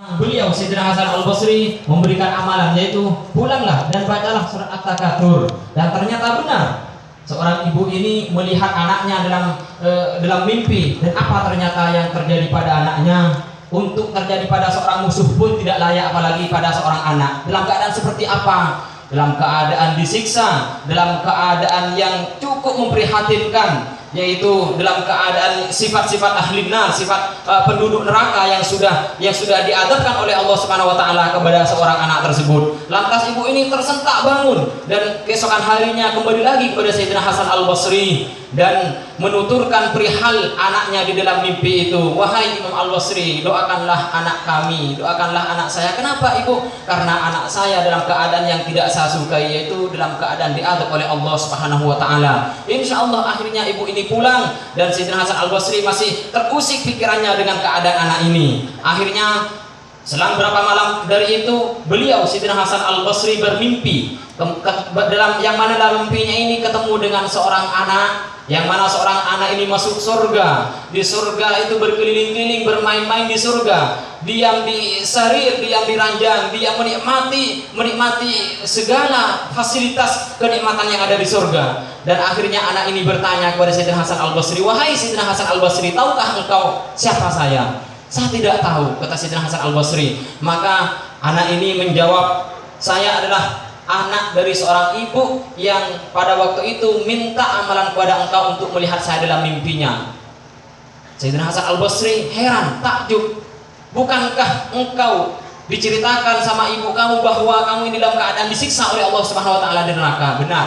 Beliau Sayyidina Hasan Al-Basri memberikan amalan, yaitu pulanglah dan bacalah surat At-Takatsur. Dan ternyata benar, seorang ibu ini melihat anaknya dalam mimpi, dan apa ternyata yang terjadi pada anaknya. Untuk terjadi pada seorang musuh pun tidak layak, apalagi pada seorang anak. Dalam keadaan seperti apa? Dalam keadaan disiksa, dalam keadaan yang cukup memprihatinkan, yaitu dalam keadaan sifat-sifat ahli nar, sifat penduduk neraka yang sudah diadabkan oleh Allah Subhanahu wa taala kepada seorang anak tersebut. Lantas ibu ini tersentak bangun, dan keesokan harinya kembali lagi kepada Sayyidina Hasan Al-Basri dan menuturkan perihal anaknya di dalam mimpi itu. Wahai Imam Al-Basri, doakanlah anak kami, doakanlah anak saya. Kenapa ibu? Karena anak saya dalam keadaan yang tidak saya sukai, yaitu dalam keadaan diadab oleh Allah Subhanahu wa taala. Insyaallah akhirnya ibu ini pulang, dan Sayyidina Hasan Al-Basri masih terusik pikirannya dengan keadaan anak ini. Akhirnya selang berapa malam dari itu, beliau Sayyidina Hasan Al-Basri bermimpi yang mana dalam mimpinya ini ketemu dengan seorang anak, yang mana seorang anak ini masuk surga. Di surga itu berkeliling-keliling, bermain-main di surga, diam di sarir, diam di ranjang, dia menikmati segala fasilitas kenikmatan yang ada di surga. Dan akhirnya anak ini bertanya kepada Sayyidina Hasan Al-Basri, wahai Sayyidina Hasan Al-Basri, tahukah engkau siapa saya? Saya tidak tahu, kata Sayyidina Hasan Al-Basri. Maka anak ini menjawab, saya adalah anak dari seorang ibu yang pada waktu itu minta amalan kepada engkau untuk melihat saya dalam mimpinya. Sayyidina Hasan Al-Basri heran, takjub. Bukankah engkau diceritakan sama ibu kamu bahwa kamu ini dalam keadaan disiksa oleh Allah Subhanahu wa taala di neraka? Benar,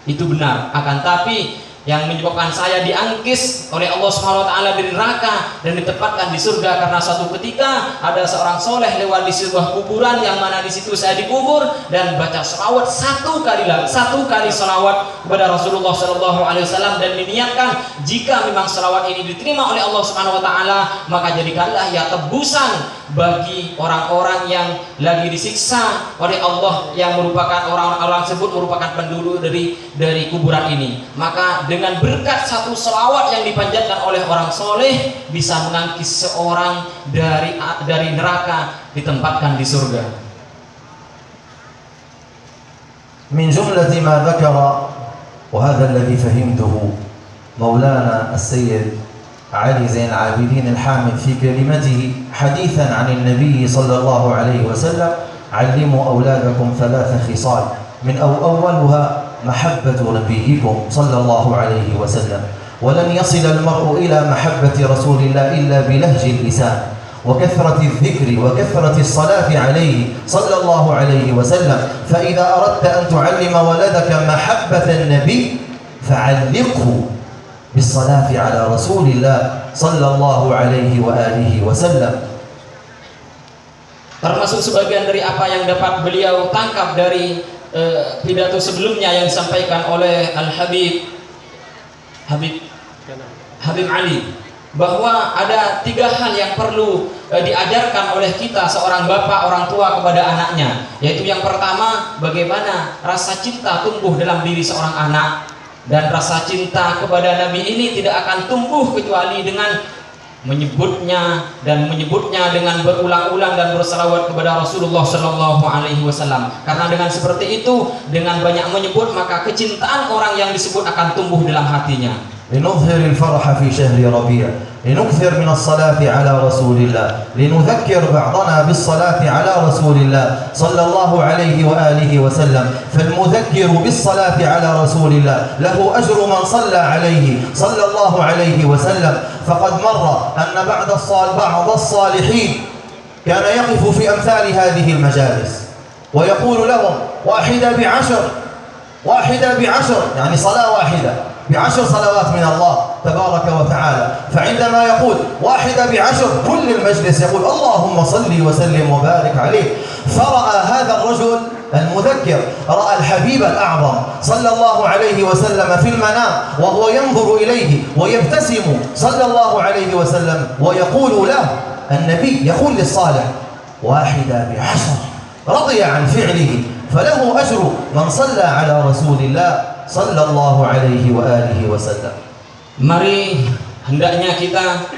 itu benar. Akan tapi yang menyebabkan saya diangkis oleh Allah Subhanahu wa taala dari neraka dan ditempatkan di surga karena suatu ketika ada seorang soleh lewat di sebuah kuburan, yang mana di situ saya dikubur dan baca selawat satu kali selawat kepada Rasulullah Shallallahu Alaihi Wasallam, dan diniatkan jika memang selawat ini diterima oleh Allah Subhanahu wa taala, maka jadikanlah ya tebusan bagi orang-orang yang lagi disiksa oleh Allah, yang merupakan orang-orang tersebut merupakan penduduk dari kuburan ini. Maka dengan berkat satu selawat yang dipanjatkan oleh orang soleh, bisa mengangkis seorang dari neraka, ditempatkan di surga. Min jumlati ma dzakara wa hadha alladhi fahimtuhu Maulana As-Sayyid علي زين العابدين الحامد في كلمته حديثا عن النبي صلى الله عليه وسلم علموا أولادكم ثلاث خصال من أولها محبة نبيكم صلى الله عليه وسلم، ولن يصل المرء إلى محبة رسول الله إلا بلهج اللسان وكثرة الذكر وكثرة الصلاة عليه صلى الله عليه وسلم. فإذا أردت أن تعلم ولدك محبة النبي فعلقه بالصلاة على رسول الله صلى الله عليه وآله وسلم. Termasuk sebagian dari apa yang dapat beliau tangkap dari pidato sebelumnya yang disampaikan oleh Habib Ali, bahwa ada 3 hal yang perlu diajarkan oleh kita, seorang bapak, orang tua kepada anaknya, yaitu yang pertama, bagaimana rasa cinta tumbuh dalam diri seorang anak. Dan rasa cinta kepada Nabi ini tidak akan tumbuh kecuali dengan menyebutnya dengan berulang-ulang dan berselawat kepada Rasulullah Shallallahu Alaihi Wasallam. Karena dengan seperti itu, dengan banyak menyebut, maka kecintaan orang yang disebut akan tumbuh dalam hatinya. لنظهر الفرح في شهر ربيع، لنكثر من الصلاة على رسول الله، لنذكر بعضنا بالصلاة على رسول الله صلى الله عليه وآله وسلم. فالمذكر بالصلاة على رسول الله له أجر من صلى عليه صلى الله عليه وسلم. فقد مر أن بعض الصالحين كان يقف في أمثال هذه المجالس ويقول لهم واحدة بعشر، يعني صلاة واحدة ب10 صلوات من الله تبارك وتعالى. فعندما يقول 1 ب10 كل المجلس يقول اللهم صل وسلم وبارك عليه. فرأى هذا الرجل المذكر، رأى الحبيب الأعظم صلى الله عليه وسلم في المنام وهو ينظر إليه ويبتسم صلى الله عليه وسلم، ويقول له النبي يقول للصالح 1 ب10، رضي عن فعله، فله أجر من صلى على رسول الله sallallahu alaihi wa alihi wasallam. Mari hendaknya kita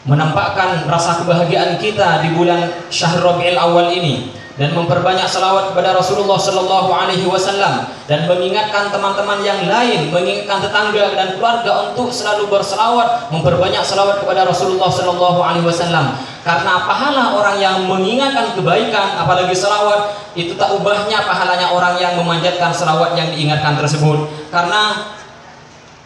menampakkan rasa kebahagiaan kita di bulan Syahr Rabiul Awal ini, dan memperbanyak salawat kepada Rasulullah Sallallahu Alaihi Wasallam, dan mengingatkan teman-teman yang lain, mengingatkan tetangga dan keluarga untuk selalu berselawat, memperbanyak salawat kepada Rasulullah Sallallahu Alaihi Wasallam. Karena pahala orang yang mengingatkan kebaikan, apalagi salawat, itu tak ubahnya pahalanya orang yang memanjatkan salawat yang diingatkan tersebut. Karena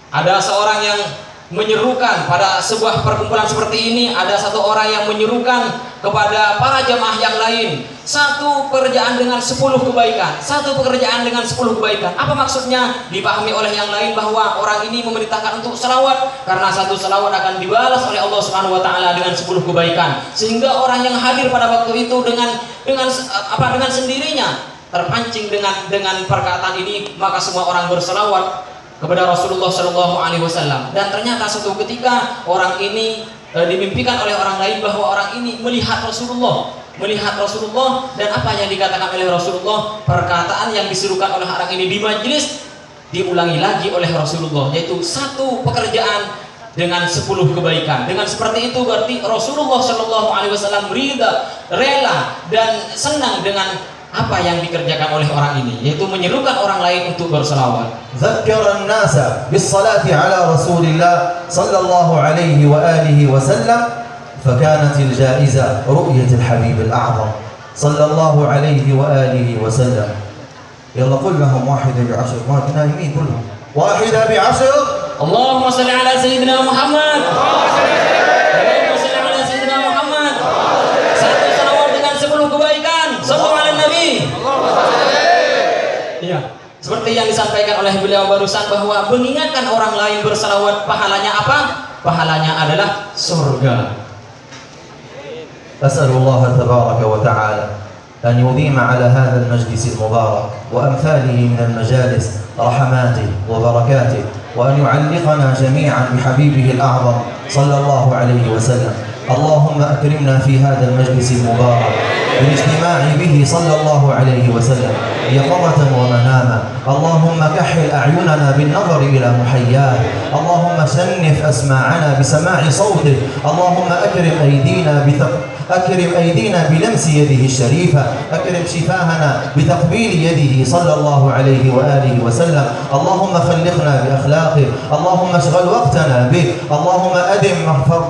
ada seorang yang menyerukan pada sebuah perkumpulan seperti ini, ada satu orang yang menyerukan kepada para jamaah yang lain, satu pekerjaan dengan 10 kebaikan, satu pekerjaan dengan 10 kebaikan. Apa maksudnya? Dipahami oleh yang lain bahwa orang ini memerintahkan untuk selawat karena satu selawat akan dibalas oleh Allah Subhanahu wa taala dengan 10 kebaikan, sehingga orang yang hadir pada waktu itu dengan sendirinya terpancing dengan perkataan ini, maka semua orang berselawat kepada Rasulullah Shallallahu Alaihi Wasallam. Dan ternyata suatu ketika orang ini dimimpikan oleh orang lain bahwa orang ini melihat Rasulullah, dan apa yang dikatakan oleh Rasulullah, perkataan yang disuruhkan oleh orang ini di majlis diulangi lagi oleh Rasulullah, yaitu satu pekerjaan dengan 10 kebaikan. Dengan seperti itu berarti Rasulullah Shallallahu Alaihi Wasallam rela dan senang dengan apa yang dikerjakan oleh orang ini, yaitu menyerukan orang lain untuk berselawat. Dzakkara an-nasa bis-salati ala Rasulillah sallallahu alaihi wa alihi wa sallam, فكانت الجائزة رؤية الحبيب الأعظم صلى الله عليه وآله وسلم. يلا قل لهم واحدة بعشر، ما نايمين كلهم، واحدة بعشر. اللهم صل على سيدنا محمد. اللهم صل على سيدنا Muhammad. Satu salawat dengan 10 kebaikan. Sallu ala Nabi. Iya, seperti yang disampaikan oleh beliau barusan bahwa mengingatkan orang lain bersalawat, pahalanya apa? Pahalanya adalah surga. أسأل الله تبارك وتعالى أن يديم على هذا المجلس المبارك وأمثاله من المجالس رحماته وبركاته، وأن يعلقنا جميعا بحبيبه الأعظم صلى الله عليه وسلم. اللهم أكرمنا في هذا المجلس المبارك بالاجتماع به صلى الله عليه وسلم يقظة ومناما. اللهم كحل أعيننا بالنظر إلى محياه، اللهم سنف أسماعنا بسماع صوته، اللهم أكرم أيدينا بلمس يده الشريفة، أكرم شفاهنا بتقبيل يده صلى الله عليه وآله وسلم. اللهم خلقنا بأخلاقه، اللهم اشغل وقتنا به، اللهم أدم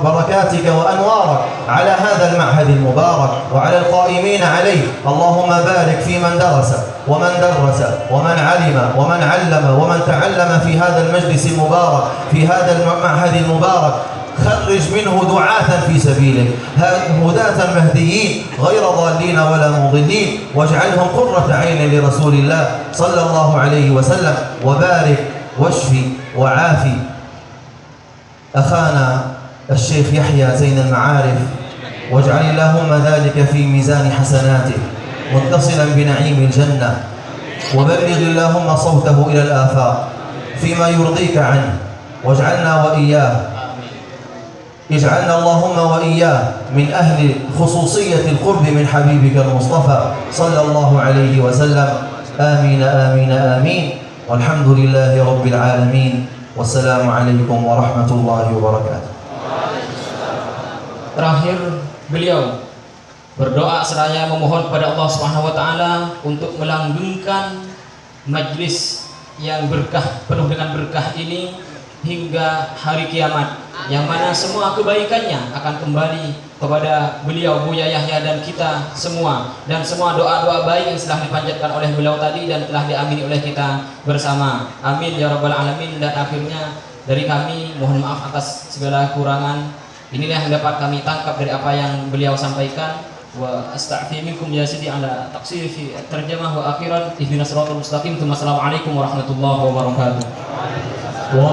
بركاتك وأنوارك على هذا المعهد المبارك وعلى القائمين عليه. اللهم بارك في من درس ومن درس ومن علم ومن علم ومن تعلم في هذا المجلس المبارك، في هذا المعهد المبارك. خرج منه دعاة في سبيلك، هداة مهديين غير ضالين ولا مضلين، واجعلهم قرة عين لرسول الله صلى الله عليه وسلم. وبارك واشفي وعافي أخانا الشيخ يحيى زين المعارف، واجعل اللهم ذلك في ميزان حسناته متصلا بنعيم الجنة، وبلغ اللهم صوته إلى الآفاق فيما يرضيك عنه، واجعلنا وإياه، اجعلنا اللهم وإياه من أهل خصوصية القرب من حبيبك المصطفى صلى الله عليه وسلم. آمين آمين آمين، والحمد لله رب العالمين، والسلام عليكم ورحمة الله وبركاته. Terakhir beliau berdoa seraya memohon kepada Allah Subhanahu wa taala untuk melanggengkan majlis yang berkah, penuh dengan berkah ini hingga hari kiamat, yang mana semua kebaikannya akan kembali kepada beliau, Buya Yahya, dan kita semua, dan semua doa-doa baik yang telah dipanjatkan oleh beliau tadi dan telah diamini oleh kita bersama. Amin ya rabbal alamin. Dan akhirnya dari kami mohon maaf atas segala kekurangan. Inilah yang dapat kami tangkap dari apa yang beliau sampaikan. Wa astaghfiru minkum ya sidi ala taqsir fi terjemah wa akhiran ihdinas siratal mustaqim. Assalamualaikum warahmatullahi wabarakatuh.